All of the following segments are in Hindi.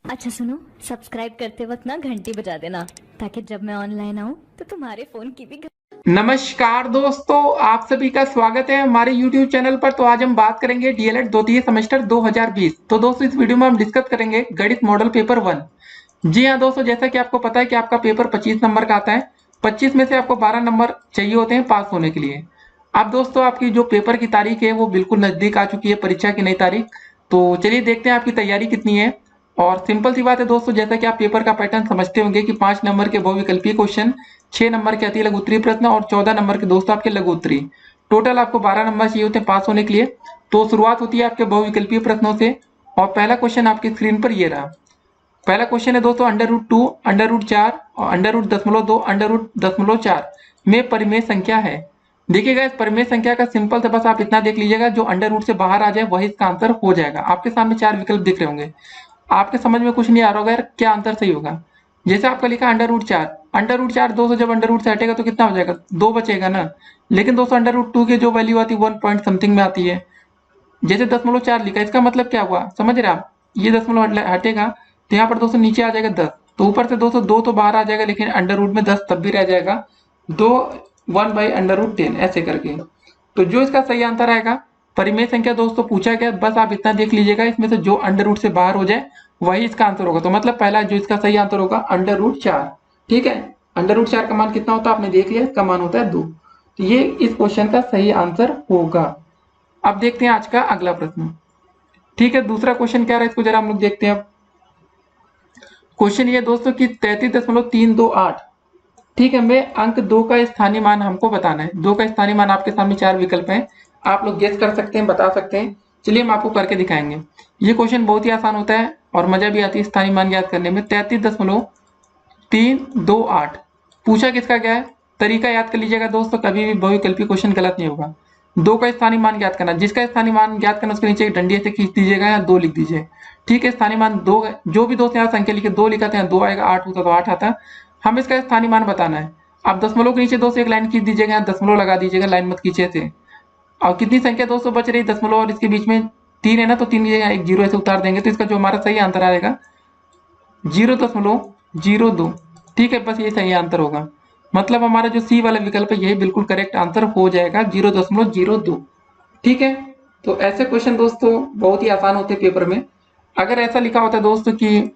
अच्छा सुनो, सब्सक्राइब करते वक्त ना घंटी बजा देना ताकि जब मैं ऑनलाइन आऊँ तो तुम्हारे फोन की भी नमस्कार दोस्तों, आप सभी का स्वागत है हमारे YouTube चैनल पर। तो आज हम बात करेंगे डीएलएड द्वितीय सेमेस्टर 2020। तो दोस्तों इस वीडियो में हम डिस्कस करेंगे गणित मॉडल पेपर 1। जी हाँ दोस्तों, जैसा कि आपको पता है कि आपका पेपर 25 नंबर का आता है। 25 में से आपको 12 नंबर चाहिए होते हैं पास होने के लिए। अब दोस्तों आपकी जो पेपर की तारीख है वो बिल्कुल नजदीक आ चुकी है, परीक्षा की नई तारीख। तो चलिए देखते हैं आपकी तैयारी कितनी है। और सिंपल सी बात है दोस्तों, जैसा कि आप पेपर का पैटर्न समझते होंगे कि 5 नंबर के बहुविकल्पीय क्वेश्चन, 6 नंबर के अति लघु उत्तरीय प्रश्न और 14 नंबर के दोस्तों आपके लघु उत्तरीय। टोटल आपको 12 नंबर चाहिए होते हैं पास होने के लिए। तो शुरुआत होती है आपके बहुविकल्पीय प्रश्नों से। और पहला क्वेश्चन आपकी स्क्रीन पर ये रहा। पहला क्वेश्चन है दोस्तों, अंडर रूट 2, अंडर रूट 4 और अंडर रूट 0.2, अंडर रूट 0.4 में परिमेय संख्या है। देखिएगा इस परिमेय संख्या का सिंपल से बस आप इतना देख लीजिएगा, जो अंडर रूट से बाहर आ जाए वही इसका आंसर हो जाएगा। आपके सामने 4 विकल्प दिख रहे होंगे, आपके समझ में कुछ नहीं आ रहा होगा यार क्या आंसर सही होगा। जैसे आपका लिखा अंडर रूट 4, अंडर रूट 4 दोस्तों जब अंडर रूट से हटेगा तो कितना हो जाएगा, 2 बचेगा ना। लेकिन दोस्तों अंडर रूट 2 की जो वैल्यू आती है 1 पॉइंट समथिंग में आती है। जैसे 0.4 लिखा, इसका मतलब क्या हुआ समझ रहे आप, ये दशमलव हटेगा तो यहाँ पर दोस्तों नीचे आ जाएगा 10। तो ऊपर से दोस्तों 2 तो बाहर आ जाएगा, लेकिन अंडर रूट में 10 तब भी रह जाएगा। 2 1/√10 ऐसे करके। तो जो इसका सही आंसर आएगा, परिमेय संख्या दोस्तों पूछा गया, बस आप इतना देख लीजिएगा, इसमें से जो अंडर रूट से बाहर हो जाए वही इसका आंसर होगा। तो मतलब पहला जो इसका सही आंसर होगा अंडर रूट 4। ठीक है, अंडर रूट 4 का मान कितना होता है आपने देख लिया, इसका मान होता है 2। तो ये इस क्वेश्चन का सही आंसर होगा। अब देखते हैं आज का अगला प्रश्न। ठीक है, दूसरा क्वेश्चन क्या रहा है इसको जरा हम लोग देखते हैं। अब क्वेश्चन ये दोस्तों कि 33.328। ठीक है, मैं अंक 2 का स्थानीय मान हमको बताना है। 2 का स्थानीय मान आपके सामने 4 विकल्प हैं, आप लोग गेस कर सकते हैं, बता सकते हैं। चलिए हम आपको करके दिखाएंगे। ये क्वेश्चन बहुत ही आसान होता है और मजा भी आती है स्थानीय मान ज्ञात करने में। 33.328 पूछा किसका गया है। तरीका याद कर लीजिएगा दोस्तों, कभी भी बहुविकल्पी क्वेश्चन गलत नहीं होगा। 2 का स्थानीय मान ज्ञात करना, जिसका स्थानीय मान ज्ञात करना उसके नीचे एक डंडी से खींच दीजिएगा या 2 लिख दीजिए। ठीक है, स्थानीय मान 2, जो भी दोस्त यहाँ संख्या लिखे 2 लिखा था, 2 आएगा, 8 होता तो 8 आता। हम इसका स्थानीय मान बताना है। आप दशमलव के नीचे दोस्तों एक लाइन खींच दीजिएगा, यहाँ दशमलव लगा दीजिएगा, लाइन मत खींचे थे। और कितनी संख्या दोस्तों बच रही, दशमलव और इसके बीच में 3 है ना, तो 3 की जगह एक 0 ऐसे उतार देंगे, तो इसका जो हमारा सही आंसर आएगा 0.02। ठीक है, बस ये सही आंसर होगा। मतलब हमारा जो सी वाला विकल्प है यही बिल्कुल करेक्ट आंसर हो जाएगा, 0.02। ठीक है, तो ऐसे क्वेश्चन दोस्तों बहुत ही आसान होते हैं पेपर में। अगर ऐसा लिखा होता है दोस्तों कि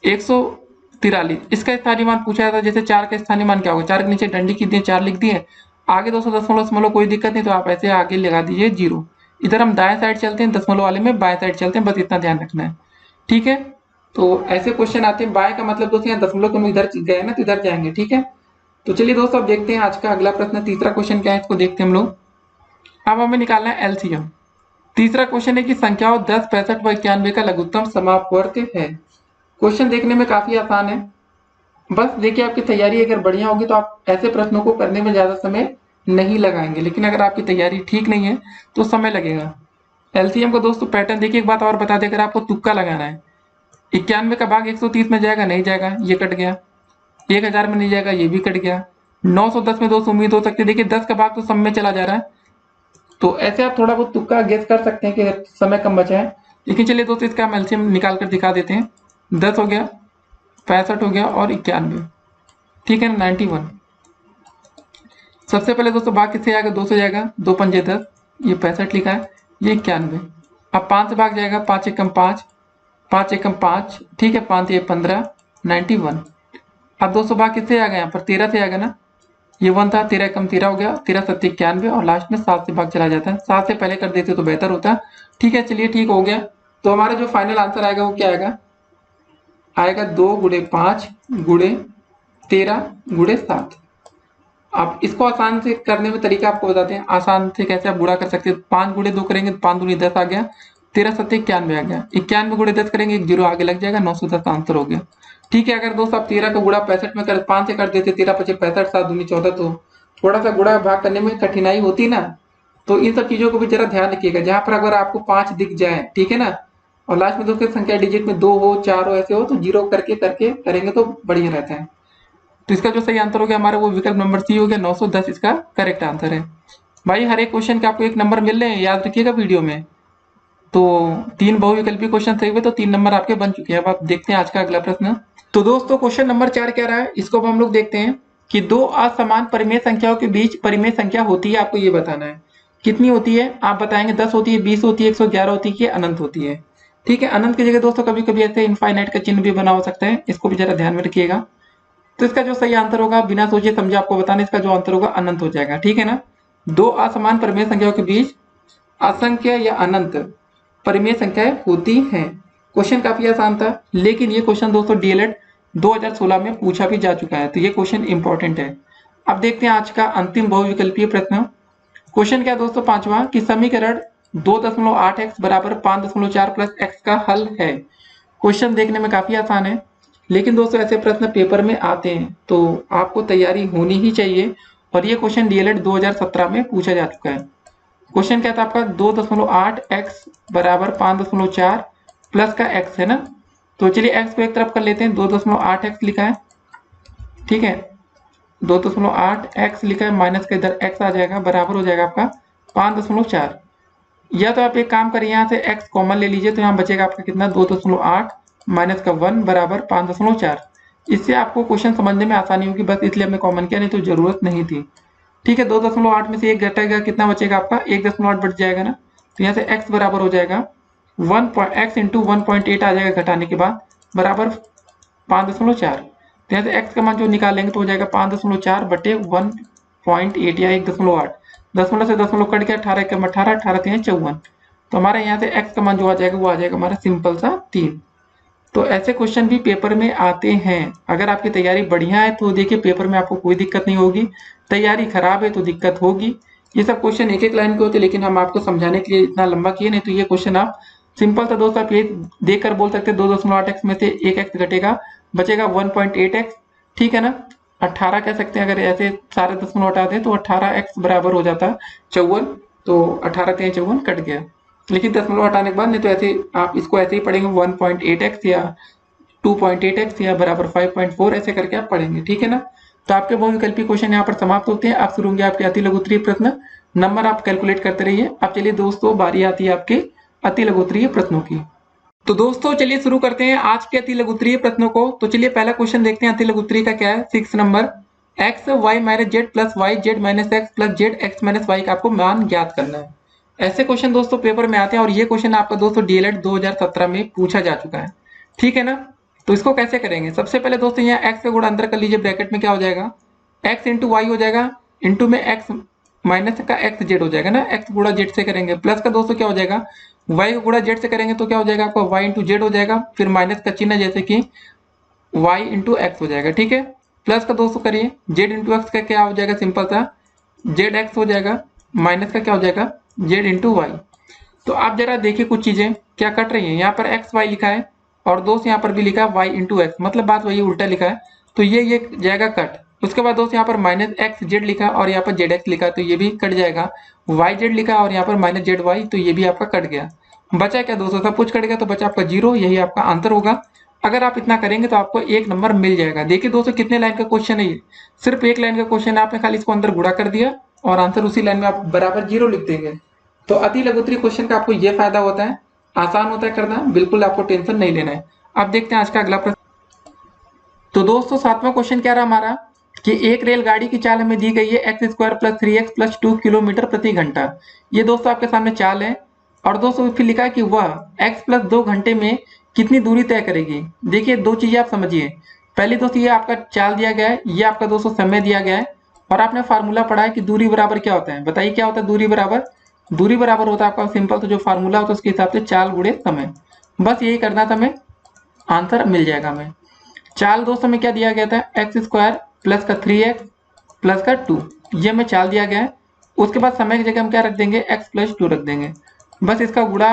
143, इसका स्थानीय मान पूछा जाता है। जैसे 4 का स्थानीय मान क्या होगा, 4 के नीचे डंडी की दिए, 4 लिख दिए, आगे दोस्तों दशमलव दशमलव कोई दिक्कत नहीं, तो आप ऐसे आगे लगा दीजिए 0। इधर हम दाएं साइड चलते हैं, दशमलव वाले में बाएं साइड चलते हैं, बस इतना ध्यान रखना है। ठीक है, तो ऐसे क्वेश्चन आते हैं। बाएं का मतलब दोस्तों यहाँ दशमलव तुम इधर गए ना तो इधर जाएंगे। ठीक है, तो चलिए दोस्तों अब देखते हैं आज का अगला प्रश्न। तीसरा क्वेश्चन क्या है इसको देखते हैं हम लोग। अब हमें निकालना है एलसीएम। तीसरा क्वेश्चन है कि संख्याओं 10, 65 व 91 का लघुत्तम समापवर्ग है। क्वेश्चन देखने में काफी आसान है, बस देखिए आपकी तैयारी अगर बढ़िया होगी तो आप ऐसे प्रश्नों को करने में ज्यादा समय नहीं लगाएंगे, लेकिन अगर आपकी तैयारी ठीक नहीं है तो समय लगेगा। एलसीएम का दोस्तों पैटर्न देखिए, एक बात और बता दें, अगर आपको तुक्का लगाना है, 91 का भाग 130 में जाएगा, नहीं जाएगा, ये कट गया। 1000 में नहीं जाएगा, ये भी कट गया। 910 में दोस्तों उम्मीद हो सकती है, देखिए 10 का भाग तो सब में चला जा रहा है। तो ऐसे आप थोड़ा बहुत तुक्का गेस कर सकते हैं कि अगर समय कम बचा है। लेकिन चलिए दोस्तों इसका हम एलसीएम निकाल कर दिखा देते हैं। 10 हो गया, 65 हो गया और 91। ठीक है ना, 91। सबसे पहले दोस्तों भाग किससे आएगा, 2 से जाएगा, 2 पंजे 10, ये 65 लिखा है, ये 91। अब 5 से भाग जाएगा, 5 एकम 5, 5 एकम 5, ठीक है, 5 ये 15, 91। अब दोस्तों भाग किससे आ गया, यहाँ पर 13 से आ गया ना, ये 1 था, 13 एकम 13 हो गया, 13 सत्ते 91 और लास्ट में 7 से भाग चला जाता है। 7 से पहले कर देते तो बेहतर होता। ठीक है, चलिए ठीक हो गया। तो हमारा जो फाइनल आंसर आएगा वो क्या आएगा, आएगा 2 गुणे 5 गुणे 13 गुणे 7। आप इसको आसान से करने में तरीका आपको बताते हैं, आसान से कैसे आप गुणा कर सकते हैं। 5 गुणे 2 करेंगे तो 5 दूनी 10 आ गया, 13 सत्ते 91 आ गया, 91 गुणे 10 करेंगे, एक 0 आगे लग जाएगा, 910 आंसर हो गया। ठीक है, अगर दोस्त आप 13 का गुणा 65 में कर 5 से कर देते, 13 पचे 65, 7 दूनी 14, तो थोड़ा सा गुणा भाग करने में कठिनाई होती ना। तो इन सब चीजों को भी जरा ध्यान रखिएगा, जहां पर अगर आपको 5 दिख जाए, ठीक है ना, और लास्ट में दोस्तों संख्या डिजिट में 2 हो, 4 हो, ऐसे हो, तो 0 करके करके करेंगे तो बढ़िया रहता है। तो इसका जो सही आंसर हो गया हमारा वो विकल्प नंबर सी हो गया, 910 इसका करेक्ट आंसर है। भाई हर एक क्वेश्चन के आपको 1 नंबर मिल रहे हैं, याद रखिएगा वीडियो में। तो 3 बहुविकल्पी क्वेश्चन सही हुए तो 3 नंबर आपके बन चुके हैं। अब आप देखते हैं आज का अगला प्रश्न। तो दोस्तों क्वेश्चन नंबर 4 क्या रहा है, इसको अब हम लोग देखते हैं कि दो असमान परिमेय संख्याओं के बीच परिमेय संख्या होती है, आपको ये बताना है कितनी होती है। आप बताएंगे 10 होती है, 20 होती है, 111 होती है कि अनंत होती है। ठीक है, अनंत की जगह दोस्तों कभी कभी ऐसे इनफाइनाइट का चिन्ह भी बना हो सकता है, इसको भी जरा ध्यान में रखिएगा। तो इसका जो सही आंसर होगा बिना सोचे समझे आपको बताना, इसका जो आंसर होगा अनंत हो जाएगा। ठीक है ना, दो असमान परिमेय संख्याओं के बीच असंख्य या अनंत परिमेय संख्याएं होती हैं। क्वेश्चन काफी आसान था, लेकिन ये क्वेश्चन दोस्तों डीएलएड 2016 में पूछा भी जा चुका है, तो ये क्वेश्चन इंपॉर्टेंट है। अब देखते हैं आज का अंतिम बहुविकल्पीय प्रश्न। क्वेश्चन क्या है दोस्तों, पांचवा, कि समीकरण 2.8x बराबर 5.4 प्लस एक्स का हल है। क्वेश्चन देखने में काफी आसान है, लेकिन दोस्तों ऐसे प्रश्न पेपर में आते हैं तो आपको तैयारी होनी ही चाहिए। और ये क्वेश्चन डीएलएड 2017 में पूछा जा चुका है। क्वेश्चन क्या था आपका, 2.8x बराबर 5.4 प्लस का x है ना। तो चलिए x को एक तरफ कर लेते हैं, 2.8x लिखा है। ठीक है, 2.8x लिखा है, माइनस का इधर x आ जाएगा, बराबर हो जाएगा आपका 5.4। या तो आप एक काम करिए, यहाँ से x कॉमन ले लीजिए, तो यहाँ बचेगा आपका कितना, 2.8 माइनस का 1 बराबर 5.4। इससे आपको क्वेश्चन समझने में आसानी होगी, बस इसलिए हमने कॉमन किया, नहीं तो जरूरत नहीं थी। ठीक है, 2.8 में से एक घटेगा, कितना बचेगा आपका, 1.8 बच जाएगा ना। तो यहाँ से x बराबर हो जाएगा x इंटू 1.8 आ जाएगा घटाने के बाद, बराबर 5.4। तो यहाँ से x का मान जो निकालेंगे तो हो जाएगा 5.4 बटे 1.8 या 1.8। दशमलव से दशमलव कट गया, 18 कम 18, 18 3 54। तो हमारे यहाँ से x का मान जो आ जाएगा वो आ जाएगा हमारा सिंपल सा 3। तो ऐसे क्वेश्चन भी पेपर में आते हैं। अगर आपकी तैयारी बढ़िया है तो देखिए पेपर में आपको कोई दिक्कत नहीं होगी, तैयारी खराब है तो दिक्कत होगी। ये सब क्वेश्चन एक एक लाइन के होते हैं, लेकिन हम आपको समझाने के लिए इतना लंबा किए, नहीं तो ये क्वेश्चन आप सिंपल सा दोस्तों आप ये देखकर बोल सकते हैं 2.8x में से एक x घटेगा, बचेगा 1.8x। ठीक है ना, 18 कह सकते हैं, अगर ऐसे सारे दशमलव हटा दें तो 18x बराबर हो जाता 54। तो 18 3 54 कट गया, लेकिन दशमलव हटाने के बाद, नहीं तो ऐसे आप इसको ऐसे ही पढ़ेंगे 1.8x या 2.8x या बराबर 5.4 ऐसे करके आप पढ़ेंगे। ठीक है ना, तो आपके बहुविकल्पी क्वेश्चन यहाँ पर समाप्त होते हैं। आप शुरू होंगे आपके अति लघुत्तरीय प्रश्न, नंबर आप कैलकुलेट करते रहिए। अब चलिए दोस्तों बारी आती है आपके अति लघुत्तरीय प्रश्नों की। तो दोस्तों चलिए शुरू करते हैं आज के अति लघुत्तरीय प्रश्नों को। तो चलिए पहला क्वेश्चन देखते हैं अति लघुत्तरीय का क्या है। 6 number, x y minus Z plus Y Z minus X plus Z X minus Y का आपको मान ज्ञात करना है। ऐसे क्वेश्चन दोस्तों पेपर में आते हैं, और ये क्वेश्चन आपका दोस्तों डीएलएड 2017 में पूछा जा चुका है। ठीक है ना, तो इसको कैसे करेंगे, सबसे पहले दोस्तों यहाँ x का गुणा अंदर कर लीजिए, ब्रैकेट में क्या हो जाएगा, x इंटू वाई हो जाएगा, इंटू में x माइनस का एक्स जेड हो जाएगा ना, x गुणा जेड से करेंगे, प्लस का दोस्तों क्या हो जाएगा, y का गुणा जेड से करेंगे तो क्या हो जाएगा आपका y इंटू जेड हो जाएगा, फिर माइनस का चिन्ह जैसे कि y इंटू एक्स हो जाएगा। ठीक है, प्लस का दोस्तों करिए, z इंटू एक्स का क्या हो जाएगा, सिंपल सा जेड एक्स हो जाएगा, माइनस का क्या हो जाएगा, z इंटू वाई। तो आप जरा देखिए कुछ चीजें क्या कट रही हैं, यहाँ पर एक्स वाई लिखा है और दोस्त यहाँ पर भी लिखा है वाई इंटू एक्स, मतलब बात वही उल्टा लिखा है, तो ये जाएगा कट। उसके बाद दोस्त यहाँ पर माइनस एक्स जेड लिखा है और यहाँ पर जेड एक्स लिखा है, तो ये भी कट जाएगा। वाई जेड लिखा है और यहाँ पर माइनस जेड वाई, तो ये भी आपका कट गया। बचा क्या दोस्तों, सब कुछ कट गया, तो बचा आपका 0, यही आपका आंसर होगा। अगर आप इतना करेंगे तो आपको 1 नंबर मिल जाएगा। देखिए दोस्तों कितने लाइन का क्वेश्चन है ये, सिर्फ 1 लाइन का क्वेश्चन है, आपने खाली इसको अंदर गुणा कर दिया और आंसर उसी लाइन में आप बराबर 0 लिख देंगे। तो अति लघुत्तरीय क्वेश्चन का आपको ये फायदा होता है, आसान होता है करना, बिल्कुल आपको टेंशन नहीं लेना है। अब देखते हैं आज का अगला प्रश्न। तो दोस्तों 7वां क्वेश्चन क्या रहा हमारा, कि एक रेलगाड़ी की चाल हमें दी गई है x square plus 3x plus 2 kilometre प्रति घंटा। ये दोस्तों आपके सामने चाल है, और दोस्तों फिर लिखा है कि वह x प्लस 2 घंटे में कितनी दूरी तय करेगी। देखिए दो चीजें आप समझिए, पहली दोस्तों ये आपका चाल दिया गया है, ये आपका दोस्तों समय दिया गया है, और आपने फार्मूला पढ़ा है कि दूरी बराबर क्या होता है, बताइए क्या होता है दूरी बराबर। दूरी बराबर होता है आपका सिंपल, तो जो फार्मूला होता है उसके हिसाब से चाल गुणे समय, बस यही करना था हमें, आंसर मिल जाएगा हमें। चाल दोस्तों में क्या दिया गया था, एक्स स्क्वायर प्लस का 3x प्लस का 2, ये हमें चाल दिया गया है। उसके बाद समय की जगह हम क्या रख देंगे, x प्लस 2 रख देंगे, बस इसका गुणा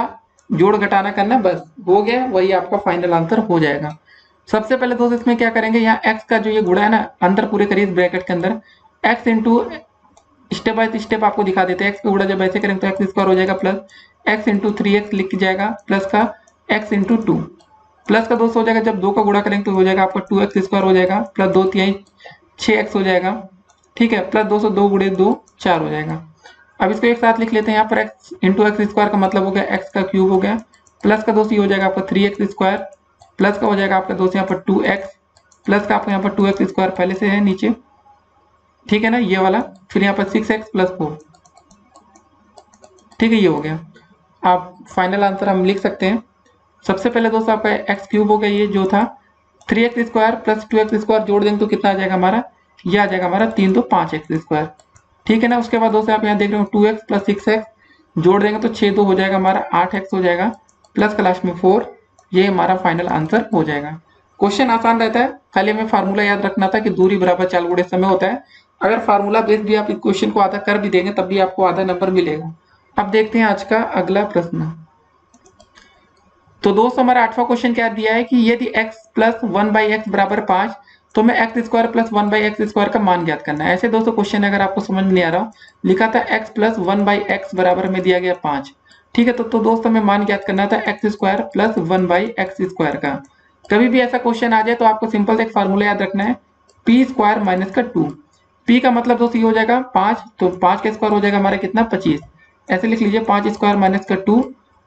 जोड़ घटाना करना, बस हो गया, वही आपका फाइनल आंसर हो जाएगा। सबसे पहले दोस्तों इसमें क्या करेंगे, यहाँ x का जो ये गुणा है ना, अंदर पूरे करिए ब्रैकेट के अंदर, x into step by step आपको दिखा देते हैं। x का गुणा जब ऐसे करेंगे तो एक्स स्क्वायर हो जाएगा प्लस x इंटू 3x लिख जाएगा, प्लस का x इंटू 2, प्लस का दोस्तों हो जाएगा, जब 2 का गुणा करेंगे तो हो जाएगा आपका 2x स्क्वायर हो जाएगा, प्लस 2 3 6x हो जाएगा। ठीक है, प्लस 2 2 गुणे 2 4 हो जाएगा। अब इसको एक साथ लिख लेते हैं। यहाँ पर x इंटू एक्स स्क्वायर का मतलब हो गया x का क्यूब हो गया, प्लस का दोस्त ये हो जाएगा आपका 3x स्क्वायर, प्लस का हो जाएगा आपका दोस्त यहाँ पर 2x, प्लस का आपका यहाँ पर 2x स्क्वायर पहले से है नीचे, ठीक है ना ये वाला, फिर यहाँ पर 6x प्लस 4, ठीक है ये हो गया। आप फाइनल आंसर हम लिख सकते हैं। सबसे पहले दोस्तों आपका एक्स क्यूब हो गया, ये जो था 3x square plus 2x square जोड़ देंगे तो कितना आ जाएगा हमारा, ये आ जाएगा हमारा 3 तो 5x स्क्वायर, ठीक है ना। उसके बाद दोस्तों आप यहाँ देख रहे हो 2x प्लस 6x जोड़ देंगे तो 6 2 हो जाएगा हमारा 8x हो जाएगा, प्लस का लास्ट में 4, ये हमारा फाइनल आंसर हो जाएगा। क्वेश्चन आसान रहता है, खाली हमें फार्मूला याद रखना था कि दूरी बराबर चाल गुणे समय होता है। अगर फार्मूला बेस भी आप इस क्वेश्चन को आधा कर भी देंगे तब भी आपको आधा नंबर मिलेगा। अब देखते हैं आज का अगला प्रश्न। तो दोस्तों हमारा 8वां क्वेश्चन क्या दिया है कि यदि x प्लस 1/x बराबर 5 तो हमें x square plus 1/x square का मान ज्ञात करना है। ऐसे दोस्तों क्वेश्चन अगर आपको समझ में नहीं आ रहा हो, लिखा था x प्लस 1/x बराबर में दिया गया 5, ठीक है। तो दोस्तों हमें मान ज्ञात करना था x square plus 1/x square का। कभी भी ऐसा क्वेश्चन आ जाए तो आपको सिंपल से एक फार्मूला याद रखना है, पी स्क्वायर माइनस का 2। पी का मतलब दोस्तों ये हो जाएगा 5, तो 5 का स्क्वायर हो जाएगा हमारा कितना 25, ऐसे लिख लीजिए 5 स्क्वायर माइनस का 2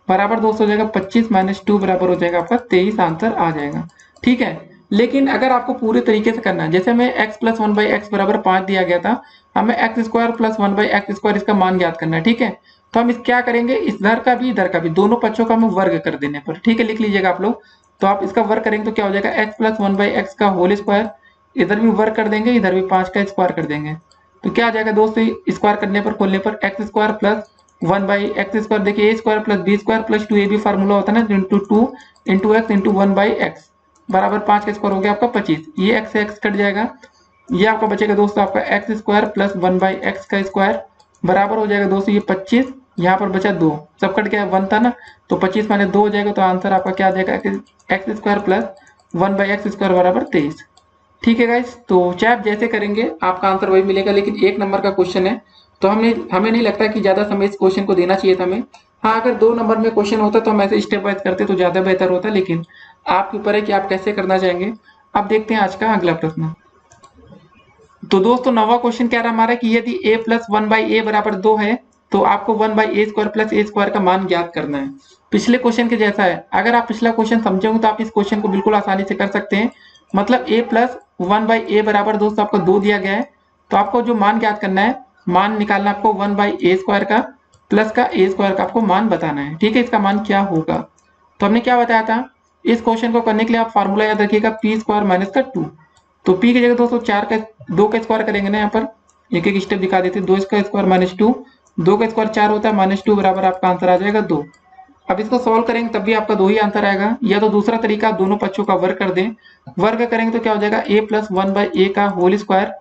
बराबर दोस्तों हो जाएगा 25 माइनस 2 बराबर हो जाएगा आपका 23, आंसर आ जाएगा, ठीक है। लेकिन अगर आपको पूरे तरीके से करना है, जैसे हमें x प्लस 1/x बराबर 5 दिया गया था, हमें x square plus 1/x square इसका मान ज्ञात करना है, ठीक है। तो हम इस क्या करेंगे, इधर का भी इधर का भी दोनों पक्षों का हमें वर्ग कर देने पर, ठीक है, लिख लीजिएगा आप लोग। तो आप इसका वर्ग करेंगे तो क्या हो जाएगा x प्लस 1/x का होल स्क्वायर, इधर भी वर्ग कर देंगे, इधर भी 5 का स्क्वायर कर देंगे, तो क्या आ जाएगा दोस्तों स्क्वायर करने पर खोलने पर x square plus 1/x square, देखिए A square plus B square plus 2 A भी फार्मूला होता है ना, into 2 into x into 1/x बराबर 5 का स्क्वायर हो गया आपका 25, ये एक्स से एक्स कट जाएगा, ये आपका बचेगा दोस्तों आपका एक्स स्क्वायर प्लस 1/x का स्क्वायर बराबर हो जाएगा दोस्तों ये 25, यहाँ पर बचा 2, सब कट गया 1 था ना, तो 25 माइनस 2 हो जाएगा, तो आंसर आपका क्या आ जाएगा x square plus 1/x square बराबर 23, ठीक है गाइस। तो चाहे आप जैसे करेंगे आपका आंसर वही मिलेगा, लेकिन 1 नंबर का क्वेश्चन है तो हमें नहीं लगता कि ज्यादा समय इस क्वेश्चन को देना चाहिए था हमें। हाँ, अगर 2 नंबर में क्वेश्चन होता तो हम ऐसे स्टेप वाइज करते तो ज्यादा बेहतर होता, लेकिन आपके ऊपर है कि आप कैसे करना चाहेंगे। अब देखते हैं आज का अगला प्रश्न। तो दोस्तों 9वां क्वेश्चन क्या रहा हमारा कि यदि a प्लस 1/a बराबर 2 है तो आपको 1/a square plus a square का मान ज्ञात करना है। पिछले क्वेश्चन के जैसा है, अगर आप पिछला क्वेश्चन समझेंगे तो आप इस क्वेश्चन को बिल्कुल आसानी से कर सकते हैं। मतलब a प्लस 1/a बराबर दोस्तों आपको 2 दिया गया है, तो आपको जो मान ज्ञात करना है, मान निकालना आपको 1/a स्क्वायर का प्लस का a स्क्वायर का आपको मान बताना है, ठीक है। इसका मान क्या होगा, तो हमने क्या बताया था, इस क्वेश्चन को करने के लिए आप फार्मूला याद रखिएगा पी स्क्वायर माइनस का 2। तो p की जगह दोस्तों 2 का स्क्वायर करेंगे ना, यहाँ पर एक एक स्टेप दिखा देते हैं, 2 का स्क्वायर माइनस 2, 2 का स्क्वायर 4 होता है, माइनस 2 बराबर आपका आंसर आ जाएगा 2। अब इसको सॉल्व करेंगे तब भी आपका 2 ही आंसर आएगा, या तो दूसरा तरीका दोनों पक्षों का वर्ग कर दें, वर्ग करेंगे तो क्या हो जाएगा a प्लस 1/a का होल स्क्वायर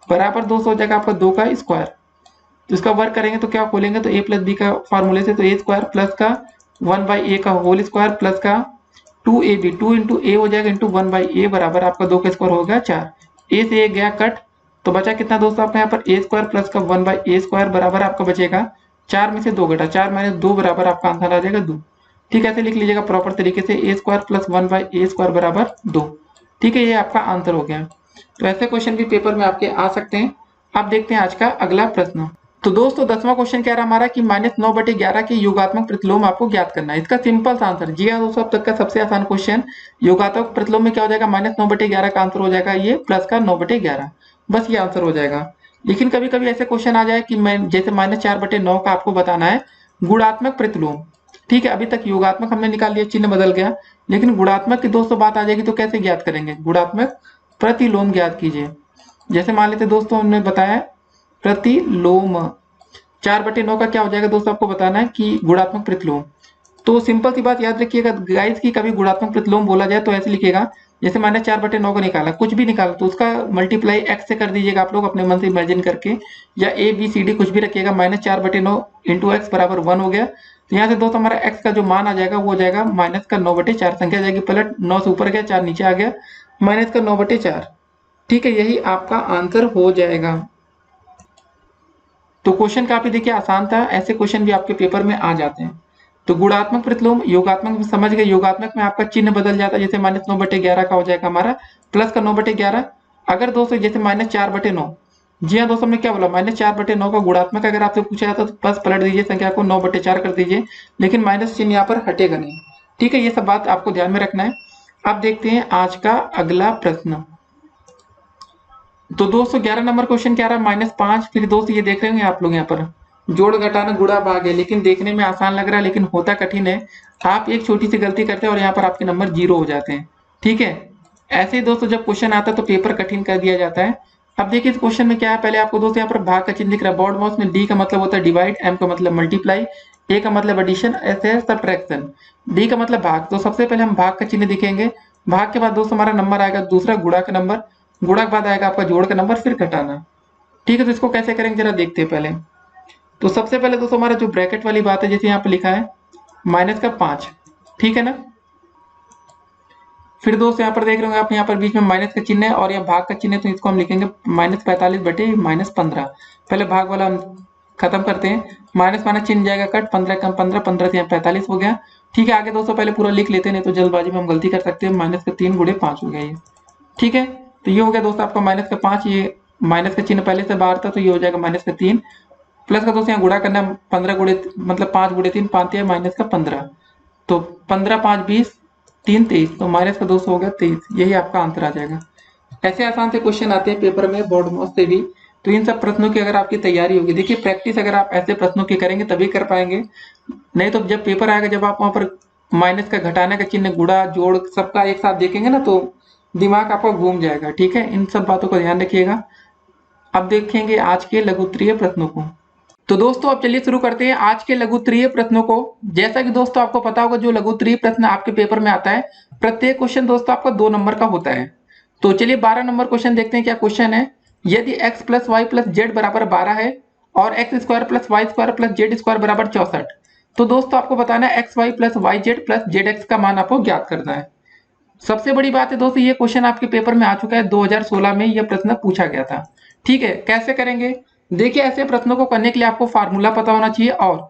बराबर 2 हो जाएगा आपका 2 का स्क्वायर। तो इसका वर्ग करेंगे तो क्या खोलेंगे तो a प्लस b का फॉर्मूले से, तो a स्क्वायर प्लस का 1/a का होल स्क्वायर प्लस का 2ab, 2 इंटू ए हो जाएगा इंटू 1/a बराबर आपका 2 का स्क्वायर हो गया 4, ए से ए गया कट, तो बचा कितना दोस्तों आपका यहाँ पर a स्क्वायर प्लस का 1/a स्क्वायर बराबर आपका बचेगा 4 में से 2 घटा 4 माइनस 2 बराबर आपका आंसर आ जाएगा 2, ठीक है। ऐसे लिख लीजिएगा प्रॉपर तरीके से a square plus 1/a square बराबर 2, ठीक है, ये आपका आंसर हो गया। तो ऐसे क्वेश्चन भी पेपर में आपके आ सकते हैं। अब देखते हैं आज का अगला प्रश्न। तो दोस्तों 10वां क्वेश्चन क्या रहा हमारा कि -9/11 के योगात्मक प्रतिलोम आपको ज्ञात करना है। इसका सिंपल सा आंसर, जी हाँ दोस्तों अब तक का सबसे आसान क्वेश्चन, योगात्मक प्रतिलोम में क्या हो जाएगा -9/11 का आंसर हो जाएगा ये प्लस का 9/11, बस ये आंसर हो जाएगा। लेकिन कभी कभी ऐसे क्वेश्चन आ जाए कि मैं जैसे -4/9 का आपको बताना है गुणात्मक प्रतिलोम, ठीक है। अभी तक योगात्मक हमने निकाल लिया, चिन्ह बदल गया, लेकिन गुणात्मक की दोस्तों बात आ जाएगी तो कैसे ज्ञात करेंगे, गुणात्मक प्रतिलोम ज्ञात कीजिए। जैसे मान लेते दोस्तों हमने बताया प्रतिलोम 4/9 का क्या हो जाएगा दोस्तों आपको बताना है कि गुणात्मक प्रतिलोम। तो सिंपल सी बात याद रखिएगा गाइस की कभी गुणात्मक प्रतिलोम बोला जाए तो ऐसे लिखिएगा, जैसे -4/9 को निकाला, कुछ भी निकाला तो उसका मल्टीप्लाई x से कर दीजिएगा आप लोग अपने मन से इमेजिन करके, या a b c d कुछ भी रखिएगा, -4/9 इंटू एक्स बराबर 1 हो गया। तो यहाँ से दोस्तों हमारा x का जो मान आ जाएगा वो हो जाएगा -9/4, संख्या जाएगी पलट, 9 से ऊपर गया 4 नीचे आ गया, -9/4, ठीक है, यही आपका आंसर हो जाएगा। तो क्वेश्चन काफी देखिए आसान था, ऐसे क्वेश्चन भी आपके पेपर में आ जाते हैं। तो गुणात्मक प्रतिलोम, योगात्मक में समझ गए, योगात्मक में आपका चिन्ह बदल जाता है, जैसे -9/11 का हो जाएगा हमारा प्लस का 9/11। अगर दोस्तों जैसे -4/9 जी हाँ दोस्तों, हमने क्या बोला, -4/9 का गुणात्मक अगर आपसे पूछा जाता तो बस पलट दीजिए संख्या को, 9/4 कर दीजिए, लेकिन माइनस चिन्ह यहाँ पर हटेगा नहीं। ठीक है, ये सब बात आपको ध्यान में रखना है। अब देखते हैं आज का अगला प्रश्न। तो दोस्तों 11 नंबर क्वेश्चन क्या रहा, -5। फिर दोस्तों ये देख रहे होंगे आप लोग यहाँ पर जोड़ घटाना गुणा भाग है, लेकिन देखने में आसान लग रहा है लेकिन होता कठिन है। आप एक छोटी सी गलती करते हैं और यहाँ पर आपके नंबर 0 हो जाते हैं। ठीक है, ऐसे ही दोस्तों जब क्वेश्चन आता है तो पेपर कठिन कर दिया जाता है। अब देखिए इस क्वेश्चन में क्या है, पहले आपको दोस्तों यहाँ पर भाग का चिन्ह दिख रहा है बोर्ड माउस में। डी का मतलब होता है डिवाइड, एम का मतलब मल्टीप्लाई, ए का मतलब एडिशन, एस है सब्ट्रैक्शन, डी का मतलब भाग। तो सबसे पहले हम भाग का चिन्ह दिखेंगे। भाग के बाद दोस्तों हमारा नंबर आएगा दूसरा गुणा का नंबर, गुणा के बाद आएगा आपका जोड़ का नंबर, फिर घटाना। ठीक है, तो इसको कैसे करेंगे जरा देखते हैं पहले। तो सबसे पहले दोस्तों हमारा जो ब्रैकेट वाली बात है, जैसे यहाँ पे लिखा है -5, ठीक है ना। फिर दोस्तों यहाँ पर देख रहे होंगे आप, यहाँ पर बीच में माइनस का चिन्ह है और यहाँ भाग का चिन्ह है, तो इसको हम लिखेंगे -45/-15। पहले भाग वाला हम खत्म करते हैं, माइनस माइनस चिन्ह जाएगा कट, 15 कम 15, 15 से यहाँ 45 हो गया। ठीक है, आगे दोस्तों पहले पूरा लिख लेते हैं, नहीं तो जल्दबाजी में हम गलती कर सकते हैं। -3 × 5 हो गया ये। ठीक है, तो ये हो गया दोस्तों आपका -5, ये माइनस का चिन्ह पहले से बाहर था तो ये हो जाएगा -3, प्लस का दोस्तों यहाँ गुणा करना, 15 गुणे मतलब 5 × 3 5 है -15, तो 15 5 20, 3 23, तो माइनस का 200 हो गया 23। यही आपका आंसर आ जाएगा। ऐसे आसान से क्वेश्चन आते हैं पेपर में बोर्ड माउस से भी। तो इन सब प्रश्नों की अगर आपकी तैयारी होगी, देखिए प्रैक्टिस अगर आप ऐसे प्रश्नों की करेंगे तभी कर पाएंगे, नहीं तो जब पेपर आएगा, जब आप वहां पर माइनस का घटाने का चिन्ह गुणा जोड़ सबका एक साथ देखेंगे ना, तो दिमाग आपका घूम जाएगा। ठीक है, इन सब बातों का ध्यान रखिएगा। अब देखेंगे आज के लघुत्तरीय प्रश्नों को। तो दोस्तों अब चलिए शुरू करते हैं आज के लघुत्तरीय प्रश्नों को। जैसा कि दोस्तों आपको पता होगा, जो लघुत्तरीय प्रश्न आपके पेपर में आता है, प्रत्येक क्वेश्चन दोस्तों आपका 2 नंबर का होता है। तो चलिए 12 नंबर क्वेश्चन देखते हैं क्या क्वेश्चन है। यदि x + y + z = 12 है और x² + y² + z² = 64, तो दोस्तों आपको बताना है xy + yz + zx का मान आपको ज्ञात करना है। सबसे बड़ी बात है दोस्तों, ये क्वेश्चन आपके पेपर में आ चुका है, 2016 में यह प्रश्न पूछा गया था। ठीक है, कैसे करेंगे, देखिए ऐसे प्रश्नों को करने के लिए आपको फार्मूला पता होना चाहिए। और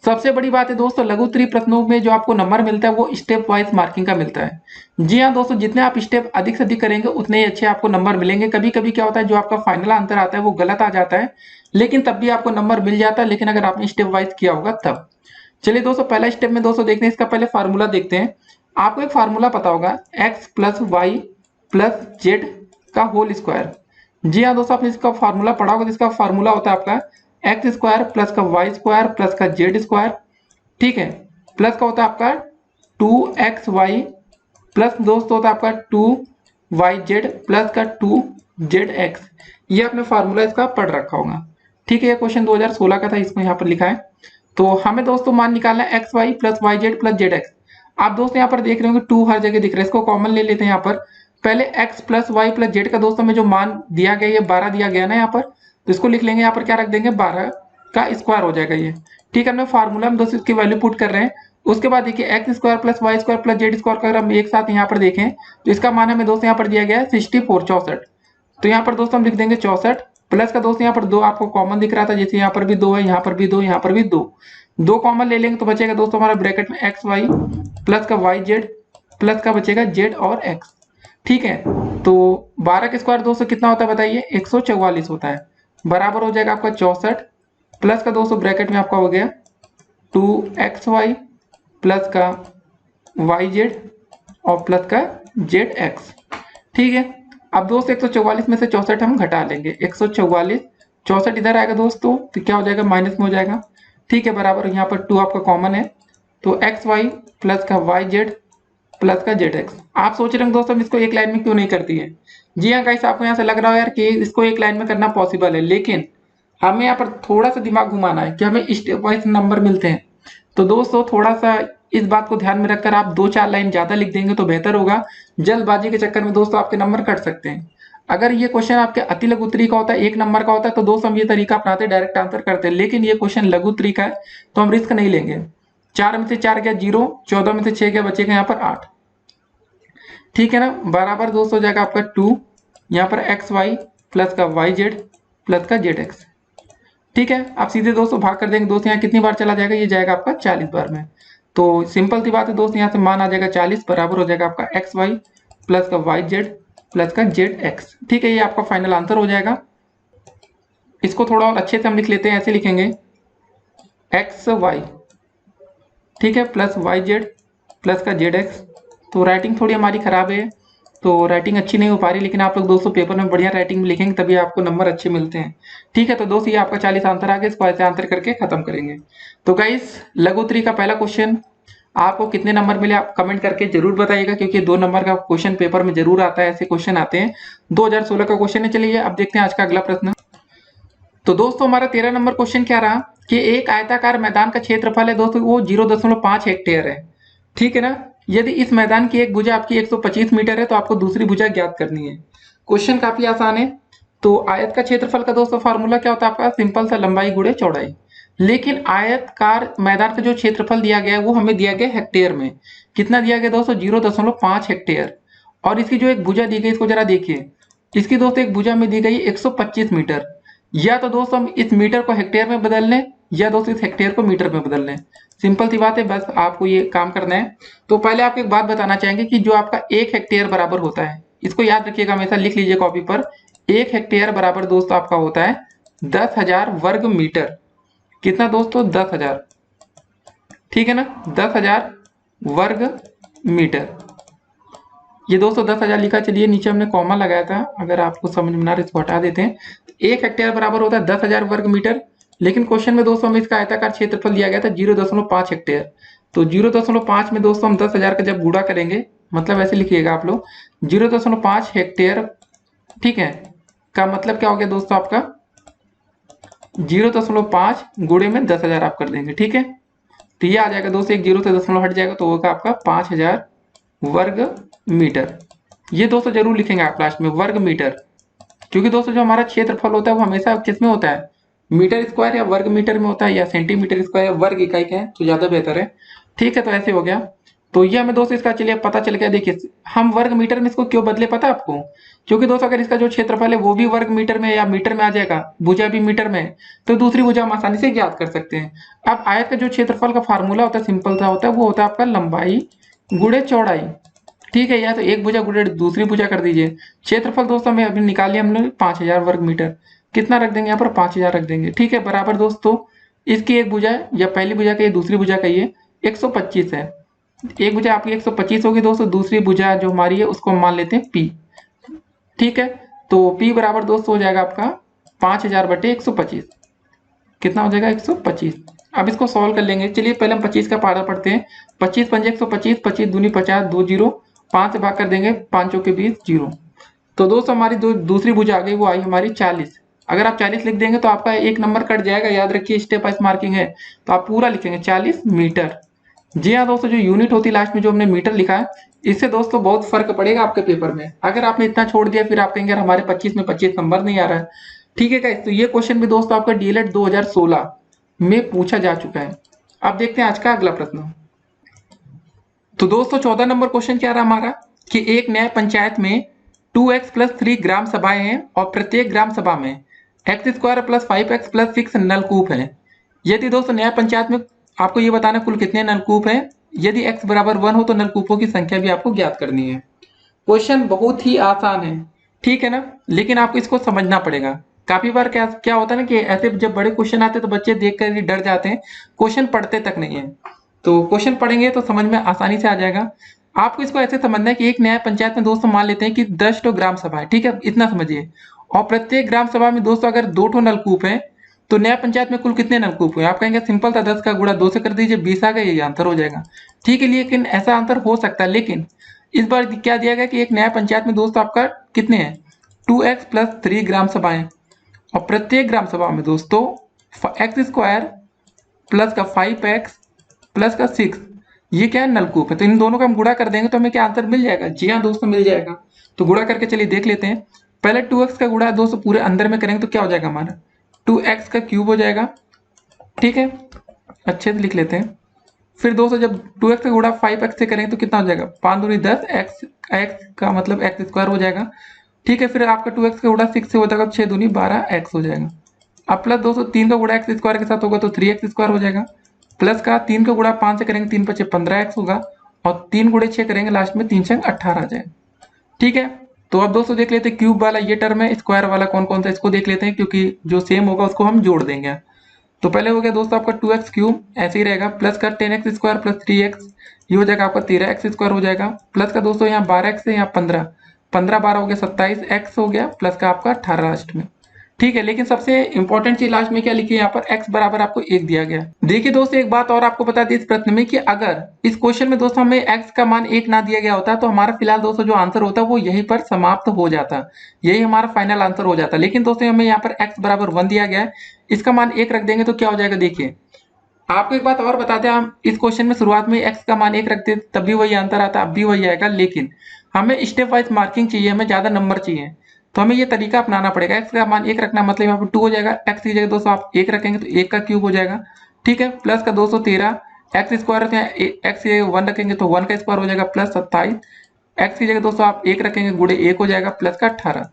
सबसे बड़ी बात है दोस्तों, लघुत्तरीय प्रश्नों में जो आपको नंबर मिलता है वो स्टेप वाइज मार्किंग का मिलता है। जी हाँ दोस्तों, जितने आप स्टेप अधिक से अधिक करेंगे उतने ही अच्छे आपको नंबर मिलेंगे। कभी कभी क्या होता है, जो आपका फाइनल आंसर आता है वो गलत आ जाता है, लेकिन तब भी आपको नंबर मिल जाता है, लेकिन अगर आपने स्टेप वाइज किया होगा तब। चलिए दोस्तों पहला स्टेप में दोस्तों देखते हैं, इसका पहले फार्मूला देखते हैं। आपको एक फार्मूला पता होगा, x + y + z का होल स्क्वायर। जी हाँ दोस्तों, आपने इसका फार्मूला पढ़ा होगा, जिसका फार्मूला होता है आपका x² + का y² + का z²। ठीक है, प्लस का होता है आपका 2xy प्लस दोस्तों होता है आपका 2yz प्लस का 2zx। ये आपने फार्मूला इसका पढ़ रखा होगा। ठीक है, ये क्वेश्चन 2016 का था, इसमें यहाँ पर लिखा है। तो हमें दोस्तों मान निकालना है xy + yz + zx। आप दोस्तों यहाँ पर देख रहे होंगे 2 हर जगह दिख रहा है, इसको कॉमन ले लेते हैं। यहाँ पर पहले x + y + z का दोस्तों में जो मान दिया गया, ये 12 दिया गया ना यहाँ पर, तो इसको लिख लेंगे, यहाँ पर क्या रख देंगे, 12 का स्क्वायर हो जाएगा ये। ठीक है, हमने फार्मूला में दोस्तों इसकी वैल्यू पुट कर रहे हैं। उसके बाद देखिए x² + y² + z² का अगर हम एक साथ यहाँ पर देखें तो इसका मान हमें दोस्तों यहाँ पर दिया गया है 64, 64। तो यहाँ पर दोस्तों हम लिख देंगे 64, प्लस का दोस्तों यहाँ पर 2 आपको कॉमन दिख रहा था, जैसे यहाँ पर भी 2 है, यहाँ पर भी 2, यहाँ पर भी 2 कॉमन ले लेंगे तो बचेगा दोस्तों हमारा ब्रैकेट में xy प्लस का yz प्लस का बचेगा z और x। ठीक है, तो 12 का स्क्वायर दोस्तों कितना होता है बताइए, 144 होता है, बराबर हो जाएगा आपका 64, प्लस का दोस्तों ब्रैकेट में आपका हो गया 2xy प्लस का yz और प्लस का zx। ठीक है, अब दोस्तों 144 में से 64 हम घटा लेंगे, 144 64 इधर आएगा दोस्तों, तो क्या हो जाएगा, माइनस में हो जाएगा। ठीक है, बराबर यहाँ पर 2 आपका कॉमन है, तो xy प्लस का yz प्लस का zx। आप सोच रहे हैं दोस्तों हम इसको एक लाइन में क्यों नहीं करती है। जी हाँ गाइस, आपको यहाँ से लग रहा है यार कि इसको एक लाइन में करना पॉसिबल है, लेकिन हमें यहाँ पर थोड़ा सा दिमाग घुमाना है कि हमें स्टेप वाइज नंबर मिलते हैं। तो दोस्तों थोड़ा सा इस बात को ध्यान में रखकर आप 2-4 लाइन ज्यादा लिख देंगे तो बेहतर होगा। जल्दबाजी के चक्कर में दोस्तों आपके नंबर कट सकते हैं। अगर ये क्वेश्चन आपके अति लघु उत्तरी का होता है, 1 नंबर का होता है, तो दोस्तों हम ये तरीका अपनाते डायरेक्ट आंसर करते हैं, लेकिन ये क्वेश्चन लघु उत्तरी का है तो हम रिस्क नहीं लेंगे। 4 में से 4 गया 0, 14 में से 6 गया, बचेगा यहाँ पर 8। ठीक है ना, बराबर दोस्तों हो जाएगा आपका 2, यहाँ पर xy प्लस का yz प्लस का zx। ठीक है, आप सीधे दोस्तों भाग कर देंगे, दोस्तों यहाँ कितनी बार चला जाएगा, ये जाएगा आपका 40 बार में। तो सिंपल सी बात है दोस्तों, यहाँ से मान आ जाएगा 40, बराबर हो जाएगा आपका xy प्लस का yz प्लस का zx। ठीक है, ये आपका फाइनल आंसर हो जाएगा। इसको थोड़ा और अच्छे से हम लिख लेते हैं, ऐसे लिखेंगे एक्स वाई, ठीक है, प्लस वाई जेड प्लस का जेड एक्स। तो राइटिंग थोड़ी हमारी खराब है, तो राइटिंग अच्छी नहीं हो पा रही, लेकिन आप लोग दोस्तों पेपर में बढ़िया राइटिंग में लिखेंगे तभी आपको नंबर अच्छे मिलते हैं। ठीक है, तो दोस्त ये आपका 40 आंसर आ गया, इसको ऐसे आंसर करके खत्म करेंगे। तो गाइस लघु उत्तरी का पहला क्वेश्चन आपको कितने नंबर मिले आप कमेंट करके जरूर बताइएगा, क्योंकि 2 नंबर का क्वेश्चन पेपर में जरूर आता है, ऐसे क्वेश्चन आते हैं। 2016 का क्वेश्चन है। चलिए अब देखते हैं आज का अगला प्रश्न। तो दोस्तों हमारा 13 नंबर क्वेश्चन क्या रहा कि एक आयताकार मैदान का क्षेत्रफल है दोस्तों वो 0.5 हेक्टेयर है, ठीक है ना। यदि इस मैदान की एक भुजा आपकी 125 मीटर है तो आपको दूसरी भुजा ज्ञात करनी है। क्वेश्चन काफी आसान है। तो आयत का क्षेत्रफल का दोस्तों फार्मूला क्या होता है आपका, सिंपल सा लंबाई गुणे चौड़ाई। लेकिन आयतकार मैदान का जो क्षेत्रफल दिया गया है वो हमें दिया गया हेक्टेयर में। कितना दिया गया दोस्तों, 0.5 हेक्टेयर। और इसकी जो एक भुजा दी गई इसको जरा देखिए, इसकी दोस्तों एक भुजा में दी गई 125 मीटर। या तो दोस्तों हम इस मीटर को हेक्टेयर में बदल लें या दोस्तों इस हेक्टेयर को मीटर में बदल लें। सिंपल सी बात है, बस आपको ये काम करना है। तो पहले आपको एक बात बताना चाहेंगे कि जो आपका 1 हेक्टेयर बराबर होता है, इसको याद रखिएगा, हमेशा लिख लीजिए कॉपी पर। 1 हेक्टेयर बराबर दोस्तों आपका होता है 10,000 वर्ग मीटर। कितना दोस्तों, 10,000, ठीक है ना, 10,000 वर्ग मीटर। ये दोस्तों 10,000 लिखा, चलिए नीचे हमने कॉमा लगाया था, अगर आपको समझ में ना आ रहा इसको हटा देते हैं। 1 हेक्टेयर बराबर होता है 10,000 वर्ग मीटर। लेकिन क्वेश्चन में दोस्तों हमें इसका आयताकार क्षेत्रफल दिया गया था 0.5 हेक्टेयर। तो 0.5 में दोस्तों हम 10,000 का जब गुणा करेंगे, मतलब ऐसे लिखिएगा आप लोग 0.5 हेक्टेयर, ठीक है, का मतलब क्या हो गया दोस्तों आपका 0.5 गुणे में 10,000 आप कर देंगे, ठीक है। तो ये आ जाएगा दोस्तों, एक जीरो से दशमलव हट जाएगा तो होगा आपका 5,000 वर्ग मीटर। ये दोस्तों जरूर लिखेंगे आप लास्ट में वर्ग मीटर, क्योंकि दोस्तों जो हमारा क्षेत्रफल होता है वो हमेशा किसमें होता है, मीटर स्क्वायर या वर्ग मीटर में होता है, या सेंटीमीटर स्क्वायर या वर्ग इकाई का है तो ज्यादा बेहतर है। ठीक है, तो ऐसे हो गया। तो ये हमें दोस्तों इसका चलिए पता चल गया। देखिए हम वर्ग मीटर में इसको क्यों बदले पता है आपको, क्योंकि दोस्तों अगर इसका जो क्षेत्रफल है वो भी वर्ग मीटर में या मीटर में आ जाएगा, भुजा भी मीटर में, तो दूसरी भुजा हम आसानी से ज्ञात कर सकते हैं। अब आयत का जो क्षेत्रफल का फार्मूला होता है सिंपल सा होता है, वो होता है आपका लंबाई गुणे चौड़ाई, ठीक है। या तो एक भुजा गुणे दूसरी भुजा कर दीजिए। क्षेत्रफल दोस्तों हमें अभी निकाल लिया हम लोग 5,000 वर्ग मीटर। कितना रख देंगे यहाँ पर, 5,000 रख देंगे, ठीक है। बराबर दोस्तों इसकी एक भुजा या पहली भुजा का ये दूसरी भुजा का ये 125 है। एक भुजा आपकी 125 होगी दोस्तों, दूसरी भुजा जो हमारी है उसको हम मान लेते हैं P, ठीक है। तो P बराबर दोस्तों हो जाएगा आपका 5,000 बटे 125। कितना हो जाएगा 125। अब इसको सॉल्व कर लेंगे। चलिए पहले हम 25 का पारा पढ़ते हैं। 25 पंजे 125, 25 दूनी 50, 2 जीरो, 5 से भाग कर देंगे, 5 के 20 जीरो। तो दोस्तों हमारी दूसरी भुजा आ गई, वो आई हमारी 40। अगर आप 40 लिख देंगे तो आपका एक नंबर कट जाएगा, याद रखिए स्टेप वाइज मार्किंग है, तो आप पूरा लिखेंगे 40 मीटर। जी हाँ दोस्तों, जो यूनिट होती है लास्ट में जो हमने मीटर लिखा है, इससे दोस्तों बहुत फर्क पड़ेगा आपके पेपर में। अगर आपने इतना छोड़ दिया फिर आप कहेंगे यार हमारे 25 में 25 नंबर नहीं आ रहा है, ठीक है गाइस। तो ये क्वेश्चन भी दोस्तों आपका डीएलएड 2016 में पूछा जा चुका है। अब देखते हैं आज का अगला प्रश्न। तो दोस्तों 14 नंबर क्वेश्चन क्या रहा हमारा कि एक न्याय पंचायत में 2x प्लस 3 ग्राम सभाएं हैं और प्रत्येक ग्राम सभा में x square plus 5x plus 6 नलकूप है। यदि दोस्तों न्याय पंचायत में आपको ये बताना कुल कितने नलकूप हैं। यदि x बराबर 1 हो तो नलकूपों की संख्या भी आपको ज्ञात करनी है। क्वेश्चन बहुत ही आसान है, ठीक है ना, लेकिन आपको इसको समझना पड़ेगा। काफी बार क्या क्या होता है ना कि ऐसे जब बड़े क्वेश्चन आते हैं तो बच्चे देख कर ही डर जाते हैं, क्वेश्चन पढ़ते तक नहीं है। तो क्वेश्चन पढ़ेंगे तो समझ में आसानी से आ जाएगा। आपको इसको ऐसे समझना है कि एक न्याय पंचायत में दोस्तों मान लेते हैं कि 10 ठो ग्राम सभा है, ठीक है, इतना समझिए। और प्रत्येक ग्राम सभा में दोस्तों अगर 2 ठो नलकूप है तो न्याय पंचायत में कुल कितने नलकूप हुए। आप कहेंगे सिंपल था, 10 का गुणा 2 से कर दीजिए, 20 आ गए, ये आंसर हो जाएगा, ठीक है। लेकिन ऐसा आंसर हो सकता है, लेकिन इस बार क्या दिया गया कि एक न्याय पंचायत में दोस्तों आपका कितने हैं 2x प्लस 3 ग्राम सभाएं, और प्रत्येक ग्राम सभा में दोस्तों एक्स स्क्वायर प्लस का 5x प्लस का 6, ये क्या है नलकूप है। तो इन दोनों का हम गुणा कर देंगे तो हमें क्या आंसर मिल जाएगा। जी हाँ दोस्तों मिल जाएगा। तो गुणा करके चलिए देख लेते हैं। पहले 2x का गुणा दोस्तों पूरे अंदर में करेंगे तो क्या हो जाएगा हमारा 2x का क्यूब हो जाएगा, ठीक है, अच्छे से लिख लेते हैं। फिर दोस्तों जब 2x का गुणा 5x से करेंगे तो कितना हो जाएगा 5 दूनी 10, x का मतलब x स्क्वायर हो जाएगा, ठीक है। फिर आपका 2x का गुणा 6 से हो जाएगा, 6 दूनी 12x हो जाएगा। अब प्लस दोस्तों 3 का गुणा x स्क्वायर के साथ होगा तो 3x स्क्वायर हो जाएगा, प्लस का 3 का गुणा 5 से करेंगे 3 × 5 = 15x होगा, और 3 × 6 करेंगे लास्ट में 3 × 18 आ जाएगा, ठीक है। तो अब दोस्तों देख लेते हैं क्यूब वाला ये टर्म है, स्क्वायर वाला कौन कौन सा, इसको देख लेते हैं क्योंकि जो सेम होगा उसको हम जोड़ देंगे। तो पहले हो गया दोस्तों आपका 2x क्यूब, ऐसे ही रहेगा, प्लस का 10x स्क्वायर प्लस 3x, ये हो जाएगा आपका 13x स्क्वायर हो जाएगा, प्लस का दोस्तों यहाँ 12x है, यहाँ 15, 15 12 हो गया 27x हो गया, प्लस का आपका 18 लास्ट में। ठीक है, लेकिन सबसे इंपॉर्टेंट चीज लास्ट में क्या लिखी है यहाँ पर, x बराबर आपको 1 दिया गया। देखिए दोस्तों एक बात और आपको बता दी इस प्रश्न में कि अगर इस क्वेश्चन में दोस्तों हमें x का मान 1 ना दिया गया होता तो हमारा फिलहाल दोस्तों जो आंसर होता वो यहीं पर समाप्त हो जाता, यही हमारा फाइनल आंसर हो जाता। लेकिन दोस्तों हमें यहाँ पर x बराबर 1 दिया गया है, इसका मान 1 रख देंगे तो क्या हो जाएगा। देखिए आपको एक बात और बताते हैं, हम इस क्वेश्चन में शुरुआत में x का मान 1 रखते तब भी वही आंसर आता, अब भी वही आएगा, लेकिन हमें स्टेप वाइज मार्किंग चाहिए, हमें ज्यादा नंबर चाहिए, तो हमें ये तरीका अपनाना पड़ेगा। x का मान 1 रखना मतलब यहाँ पर 2 हो जाएगा, x की जगह दोस्तों आप 1 रखेंगे तो 1 का क्यूब हो जाएगा। ठीक है, प्लस का 213 x स्क्वायर x की जगह 1 रखेंगे तो 1 का स्क्वायर हो जाएगा, प्लस 27 x की जगह दोस्तों आप 1 रखेंगे गुणे 1 हो जाएगा, प्लस का 18।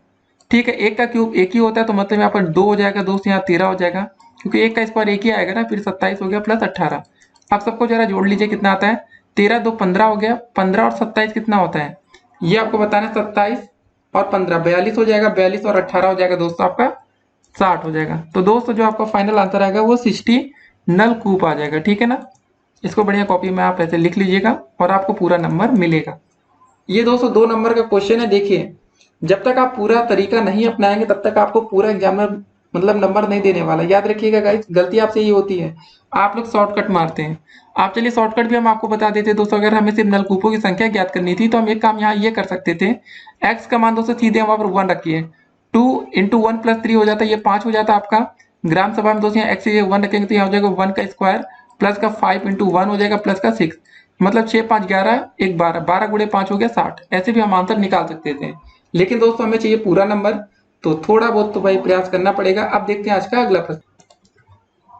ठीक है, 1 का क्यूब 1 ही होता है तो मतलब यहाँ पर 2 हो जाएगा दोस्तों, यहाँ 13 हो जाएगा क्योंकि 1 का स्क्वायर 1 ही आएगा ना, फिर 27 हो गया प्लस 18। अब सबको जरा जोड़ लीजिए कितना आता है, 13 2 15 हो गया, 15 और 27 कितना होता है ये आपको बताना है, 27 और 15 42 हो जाएगा, 42 और 18 हो जाएगा दोस्तों आपका 60 हो जाएगा। तो दोस्तों जो आपका फाइनल आंसर आएगा वो 60 नल कूप आ जाएगा। ठीक है ना, इसको बढ़िया कॉपी में आप ऐसे लिख लीजिएगा और आपको पूरा नंबर मिलेगा। ये दोस्तों 2 नंबर का क्वेश्चन है। देखिए जब तक आप पूरा तरीका नहीं अपनाएंगे तब तक आपको पूरा एग्जामिनर मतलब नंबर नहीं देने वाला, याद रखिएगा गाइस। गलती आपसे ये होती है, आप लोग शॉर्टकट मारते हैं। आप चलिए शॉर्टकट भी हम आपको बता देते दोस्तों, अगर हमें सिर्फ नलकूपों की संख्या ज्ञात करनी थी तो हम एक काम यहाँ ये कर सकते थे, x का मान दोस्तों सीधे वहां पर 1 रखिए, 2 इंटू 1 प्लस 3 हो जाता है, ये 5 हो जाता है आपका। ग्राम सभा में दोस्तों यहाँ x की 1 रखेंगे तो यहाँ हो जाएगा 1 का स्क्वायर प्लस का 5 इंटू 1 हो जाएगा प्लस का 6, मतलब 6 5 11 1 12, 12 गुणे 5 हो गया 60। ऐसे भी हम आंसर निकाल सकते थे, लेकिन दोस्तों हमें चाहिए पूरा नंबर, तो थोड़ा बहुत तो भाई प्रयास करना पड़ेगा। अब देखते हैं आज का अगला प्रश्न।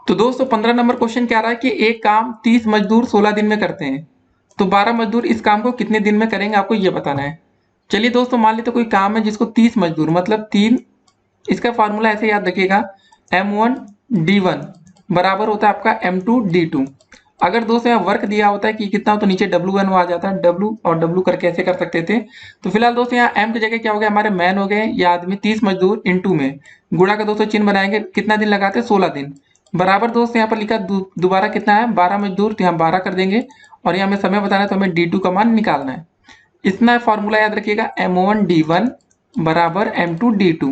तो दोस्तों 15 नंबर क्वेश्चन क्या रहा है कि एक काम 30 मजदूर 16 दिन में करते हैं, तो 12 मजदूर इस काम को कितने दिन में करेंगे आपको ये बताना है। चलिए दोस्तों मान लेते कोई काम है जिसको 30 मजदूर मतलब 3, इसका फार्मूला ऐसे याद रखिएगा, M1 D1 बराबर होता है आपका M2 D2। अगर दोस्तों यहाँ वर्क दिया होता है कि कितना हो तो नीचे W1 आ जाता है, W और W करके ऐसे कर सकते थे। तो फिलहाल दोस्तों यहाँ M की जगह क्या हो गया, हमारे मैन हो गए ये आदमी, 30 मजदूर इंटू में गुणा का दोस्तों चिन्ह बनाएंगे, कितना दिन लगाते हैं 16 दिन, बराबर दोस्तों यहाँ पर लिखा दोबारा कितना है 12 मजदूर, तो यहाँ 12 कर देंगे और यहाँ हमें समय बताना है तो हमें D2 का मान निकालना है। इतना फॉर्मूला याद रखिएगा, M1 D1 बराबर M2 D2।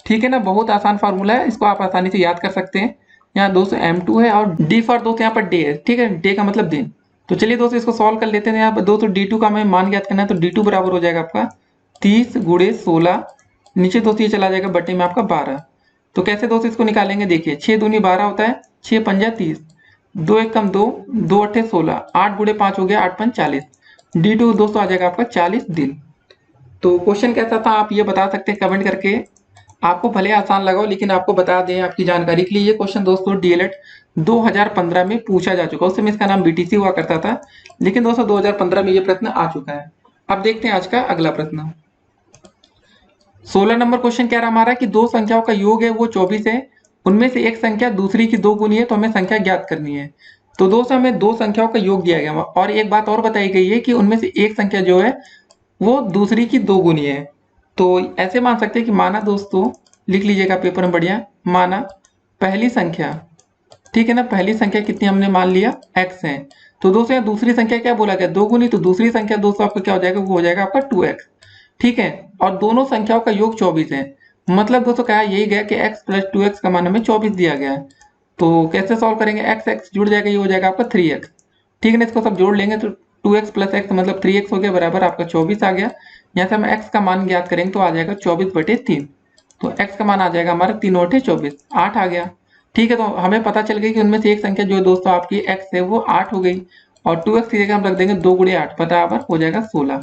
ठीक है ना, बहुत आसान फार्मूला है, इसको आप आसानी से याद कर सकते हैं। यहाँ दोस्तों M2 है और D फॉर दोस्तों यहाँ पर डे है। ठीक है, डे का मतलब दिन। तो चलिए दोस्तों इसको सॉल्व कर लेते हैं। यहाँ पर दोस्तों D2 का हमें मान ज्ञात करना है, तो D2 बराबर हो जाएगा आपका 30 गुणे 16, नीचे दोस्तों ये चला जाएगा बटे में आपका 12। तो कैसे दोस्तों इसको निकालेंगे, देखिए 6 दूनी 12 होता है, 6 पंजा 30, 2 1 कम 2, 2 अट्ठे 16, 8 गुणे 5 हो गया 8 5 40, D2 दोस्तों आ जाएगा आपका 40 दिन। तो क्वेश्चन कैसा था आप ये बता सकते हैं कमेंट करके, आपको भले आसान लगा हो लेकिन आपको बता दें आपकी जानकारी के लिए, ये क्वेश्चन दोस्तों डीएलएड 2015 में पूछा जा चुका है। उस समय इसका नाम बीटीसी हुआ करता था, लेकिन दोस्तों 2015 में ये प्रश्न आ चुका है। अब देखते हैं आज का अगला प्रश्न। 16 नंबर क्वेश्चन क्या रहा हमारा कि दो संख्याओं का योग है वो 24 है, उनमें से एक संख्या दूसरी की 2 गुनी है, तो हमें संख्या ज्ञात करनी है। तो दोस्तों हमें दो संख्याओं का योग दिया गया और एक बात और बताई गई है कि उनमें से एक संख्या जो है वो दूसरी की 2 गुनी है। तो ऐसे मान सकते हैं कि माना दोस्तों, लिख लीजिएगा पेपर में बढ़िया, माना पहली संख्या, ठीक है ना, पहली संख्या कितनी हमने मान लिया x है, तो दोस्तों यहाँ दूसरी संख्या क्या बोला गया 2 गुनी, तो दूसरी संख्या दोस्तों आपका क्या हो जाएगा, वो हो जाएगा आपका 2x। ठीक है, और दोनों संख्याओं का योग 24 है, मतलब दोस्तों कहा यही गया कि x प्लस 2x का मान हमें 24 दिया गया है। तो कैसे सॉल्व करेंगे, x x जुड़ जाएगा, ये हो जाएगा आपका 3x। ठीक है ना, इसको सब जोड़ लेंगे तो 2x प्लस x मतलब 3x हो गया, बराबर आपका 24 आ गया। यहाँ से हम x का मान ज्ञात करेंगे तो आ जाएगा 24/3, तो x का मान आ जाएगा हमारा 3 और 24 8 आ गया। ठीक है, तो हमें पता चल गई कि उनमें से एक संख्या जो दोस्तों आपकी x है वो 8 हो गई, और 2x की जगह हम रख देंगे 2 गुणे 8 बराबर हो जाएगा 16।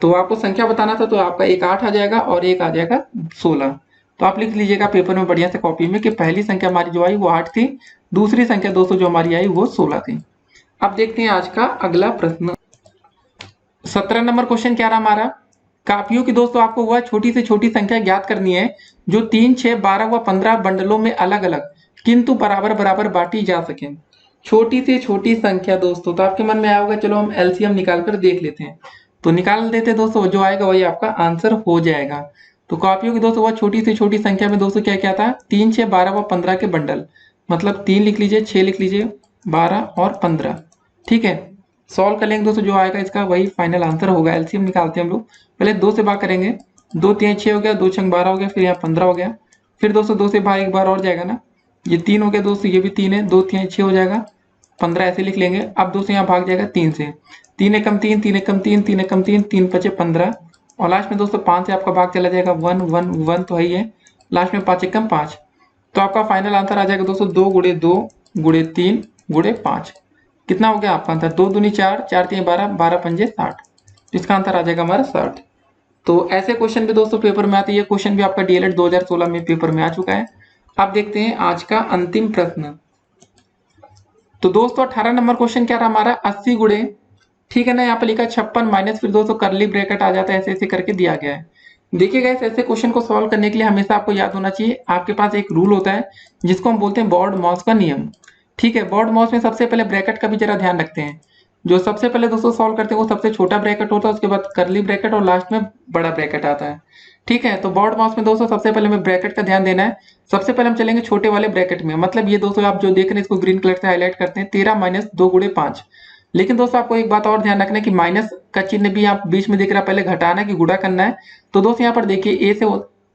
तो आपको संख्या बताना था, तो आपका एक 8 आ जाएगा और एक आ जाएगा 16। तो आप लिख लीजिएगा पेपर में बढ़िया से कॉपी में कि पहली संख्या हमारी जो आई वो 8 थी, दूसरी संख्या दोस्तों जो हमारी आई वो 16 थी। अब देखते हैं आज का अगला प्रश्न। 17 नंबर क्वेश्चन क्या रहा हमारा, कापियों की दोस्तों आपको वह छोटी से छोटी संख्या ज्ञात करनी है जो 3 6 12 व 15 बंडलों में अलग अलग किंतु बराबर बराबर बांटी जा सके। छोटी से छोटी संख्या दोस्तों, तो आपके मन में आया होगा चलो हम एलसीएम निकाल कर देख लेते हैं। तो निकाल देते दोस्तों, जो आएगा वही आपका आंसर हो जाएगा। तो कॉपियों की दोस्तों वह छोटी से छोटी संख्या में दोस्तों क्या क्या था, 3, 6, 12 व 15 के बंडल, मतलब 3 लिख लीजिए, 6 लिख लीजिए, 12 और 15। ठीक है, सॉल्व कर लेंगे दोस्तों, जो आएगा इसका वही फाइनल आंसर होगा। एलसीएम निकालते हैं हम लोग, पहले 2 से भाग करेंगे, 2 3 6 हो गया, 2 6 12 हो गया, फिर यहाँ 15 हो गया। फिर दोस्तों 2 से भाग एक बार और जाएगा ना, ये 3 हो गया दोस्तों, ये भी 3 है, 2 3 6 हो जाएगा, 15 ऐसे लिख लेंगे। अब दोस्तों यहाँ भाग जाएगा 3 से, 3 एकम 3, 3 एकम 3, 3 एकम 3, 3 5 15, और लास्ट में दोस्तों 5 से आपका भाग चला जाएगा 1 1 1 तो है ही है, लास्ट में 5 एकम 5। तो आपका फाइनल आंसर आ जाएगा दोस्तों 2 गुणे 2 गुणे 3 गुणे 5। कितना हो गया आपका आंसर, 2 दूनी 4, 4 3 12, 12 पंजे 60। इसका आंसर आ जाएगा हमारा 60। तो ऐसे क्वेश्चन भी दोस्तों पेपर में आते हैं। ये क्वेश्चन भी आपका डीएलएड 2016 में पेपर में आ चुका है। अब देखते हैं आज का अंतिम प्रश्न। तो दोस्तों 18 नंबर क्वेश्चन क्या रहा हमारा, 80 गुणे, ठीक है ना, यहाँ पे लिखा 56 माइनस, फिर दोस्तों करली ब्रैकेट आ जाता है, ऐसे ऐसे करके दिया गया है। देखिए गाइस, ऐसे क्वेश्चन को सॉल्व करने के लिए हमेशा आपको याद होना चाहिए, आपके पास एक रूल होता है जिसको हम बोलते हैं बॉर्ड मॉस का नियम। ठीक है, बॉर्ड मॉस में सबसे पहले ब्रैकेट का भी जरा ध्यान रखते हैं। जो सबसे पहले दोस्तों सॉल्व करते हैं वो सबसे छोटा ब्रैकेट होता है, उसके बाद करली ब्रैकेट और लास्ट में बड़ा ब्रैकेट आता है। ठीक है, तो बॉर्ड मास में दोस्तों सबसे पहले हमें ब्रैकेट का ध्यान देना है। सबसे पहले हम चलेंगे छोटे वाले ब्रैकेट में, मतलब ये दोस्तों आप जो देख रहे हैं इसको ग्रीन कलर से हाईलाइट करते हैं, 13 माइनस 2 गुणे 5। लेकिन दोस्तों आपको एक बात और ध्यान रखना है कि माइनस का चिन्ह भी आप बीच में दिख रहा है, पहले घटाना कि गुणा करना है। तो दोस्तों यहाँ पर देखिए ए से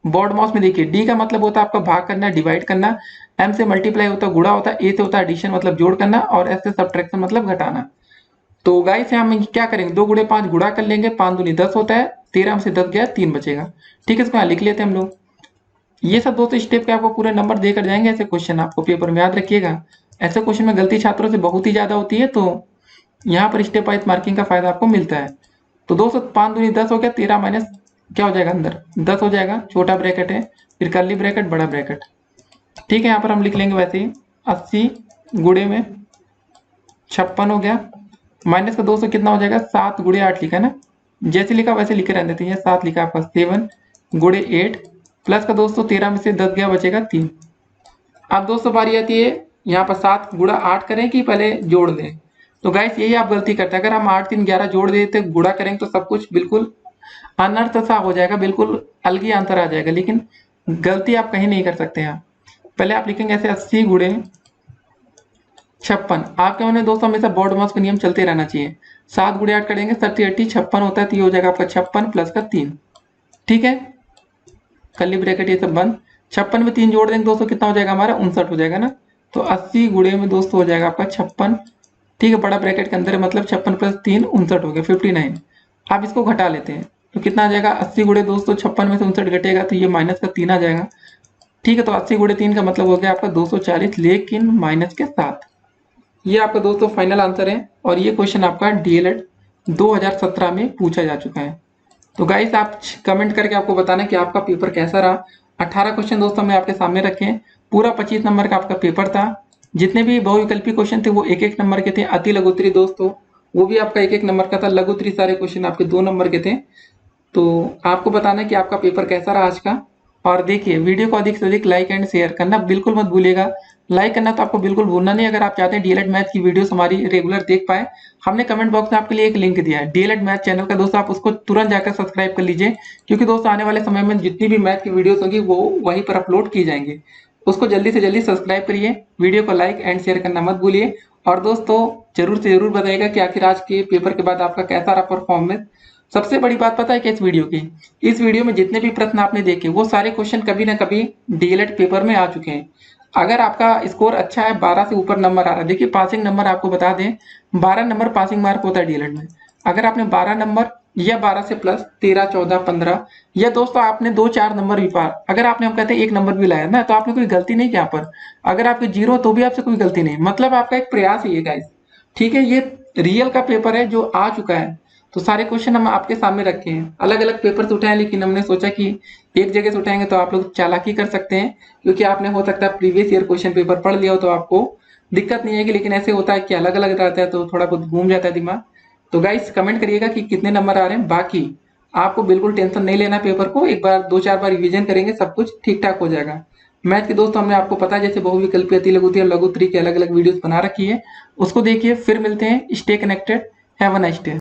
बॉर्ड मास में देखिए डी का मतलब होता है आपका भाग करना, डिवाइड करना, एम से मल्टीप्लाई होता है गुणा होता है, ए से होता है एडिशन मतलब जोड़ करना, और एस से सब्ट्रैक्शन मतलब घटाना। तो गाइस यहाँ हम क्या करेंगे, 2 गुणे 5 गुणा कर लेंगे, 5 दूनी 10 होता है, 13 में से 10 गया 3 बचेगा। ठीक है, इसको यहाँ लिख लेते हैं हम लोग। ये सब दोस्तों स्टेप के आपको पूरे नंबर देकर जाएंगे, ऐसे क्वेश्चन आपको पेपर में याद रखिएगा। ऐसे क्वेश्चन में गलती छात्रों से बहुत ही ज्यादा होती है, तो यहाँ पर स्टेप वाइज मार्किंग का फायदा आपको मिलता है। तो दोस्तों 5 दूनी 10 हो गया, 13 माइनस क्या हो जाएगा अंदर 10 हो जाएगा, छोटा ब्रैकेट है, फिर कर्ली ब्रैकेट बड़ा ब्रैकेट। ठीक है, यहाँ पर हम लिख लेंगे वैसे ही 80 गुणे में 56 हो गया, माइनस का दोस्तों कितना हो जाएगा, 7 गुणे 8 लिखा है ना, जैसे लिखा वैसे लिखे रहने देते हैं, 7 लिखा आपका 7 गुणे 8, प्लस का दोस्तों 13 में से 10 गया बचेगा 3। अब दोस्तों बारी आती है यहाँ पर 7 गुणा 8 करें कि पहले जोड़ दें। तो गाइस यही आप गलती करते हैं, अगर हम 8 3 11 जोड़ देते गुणा करेंगे तो सब कुछ बिल्कुल अनर्थ सा हो जाएगा, बिल्कुल अलग ही आंसर आ जाएगा। लेकिन गलती आप कहीं नहीं कर सकते हैं। पहले आप लिखेंगे ऐसे 80 गुणे 56। आपके मन में दोस्तों हमेशा बॉर्ड मास का नियम चलते रहना चाहिए। 7 गुणे 8 करेंगे 30 80 56 होता है, तो ये हो जाएगा आपका 56 प्लस का 3। ठीक है, कर्ली ब्रैकेट ये सब बंद। 56 में 3 जोड़ देंगे दोस्तों कितना हो जाएगा हमारा 59 हो जाएगा ना। तो 80 गुणे में दोस्तों हो जाएगा आपका 56। ठीक है, बड़ा ब्रैकेट के अंदर है, मतलब 56 प्लस 3 59 हो गया 59। आप इसको घटा लेते हैं तो कितना आ जाएगा, 80 गुणे दोस्तों 56 में से 59 घटेगा तो ये माइनस का 3 आ जाएगा। ठीक है, तो 80 गुणे 3 का मतलब हो गया आपका 240, लेकिन माइनस के साथ। ये आपका दोस्तों फाइनल आंसर है, और ये क्वेश्चन आपका डीएलएड 2017 में पूछा जा चुका है। तो गाइस आप कमेंट करके आपको बताना कि आपका पेपर कैसा रहा। 18 क्वेश्चन दोस्तों हमने आपके सामने रखे हैं, पूरा 25 नंबर का आपका पेपर था। जितने भी बहुविकल्पी क्वेश्चन थे वो 1-1 नंबर के थे। अति लघुत्तरी दोस्तों वो भी आपका 1-1 नंबर का था। लघुत्तरी सारे क्वेश्चन आपके 2 नंबर के थे। तो आपको बताना कि आपका पेपर कैसा रहा आज का। और देखिए वीडियो को अधिक से अधिक लाइक एंड शेयर करना बिल्कुल मत भूलिएगा। लाइक करना तो आपको बिल्कुल भूलना नहीं। अगर आप चाहते हैं डीएलएड मैथ की वीडियोस हमारी रेगुलर देख पाए, हमने कमेंट बॉक्स में आपके लिए एक लिंक दिया है डीएलएड मैथ चैनल का, दोस्तों आप उसको तुरंत जाकर सब्सक्राइब कर लीजिए, क्योंकि दोस्तों आने वाले समय में जितनी भी मैथ की वीडियोस होगी वो वहीं पर अपलोड की जाएंगे। उसको जल्दी से जल्दी सब्सक्राइब करिए, वीडियो को लाइक एंड शेयर करना मत भूलिए। और दोस्तों जरूर से जरूर बताइएगा कि आखिर आज के पेपर के बाद आपका कैसा रहा परफॉर्मेंस। सबसे बड़ी बात पता है क्या इस वीडियो की, इस वीडियो में जितने भी प्रश्न आपने देखे वो सारे क्वेश्चन कभी ना कभी डीएलएड पेपर में आ चुके हैं। अगर आपका स्कोर अच्छा है, 12 से ऊपर नंबर आ रहा है, देखिए पासिंग नंबर आपको बता दें 12 नंबर पासिंग मार्क होता है डीएलएड में। अगर आपने 12 नंबर या 12 से प्लस 13 14 15 या दोस्तों आपने 2-4 नंबर भी पार, अगर आपने हम कहते हैं 1 नंबर भी लाया ना, तो आपने कोई गलती नहीं किया पर। अगर आपके 0 तो भी आपसे कोई गलती नहीं, मतलब आपका एक प्रयास है ये गाइस। ठीक है, ये रियल का पेपर है जो आ चुका है। तो सारे क्वेश्चन हम आपके सामने रखे हैं, अलग अलग पेपर से उठाए, लेकिन हमने सोचा कि एक जगह से उठाएंगे तो आप लोग चालाकी कर सकते हैं, क्योंकि आपने हो सकता है प्रीवियस ईयर क्वेश्चन पेपर पढ़ लिया हो तो आपको दिक्कत नहीं आएगी। लेकिन ऐसे होता है कि अलग अलग रहता है तो थोड़ा बहुत घूम जाता है दिमाग। तो गाइस कमेंट करिएगा कि कितने नंबर आ रहे हैं। बाकी आपको बिल्कुल टेंशन नहीं लेना, पेपर को एक बार 2-4 बार रिविजन करेंगे सब कुछ ठीक ठाक हो जाएगा। मैथ के दोस्तों हमने आपको पता है जैसे बहुविकल्पी, अति लघुत्तरी और लघुत्तरी के अलग अलग वीडियोस बना रखी है, उसको देखिए। फिर मिलते हैं, stay connected, have a nice day.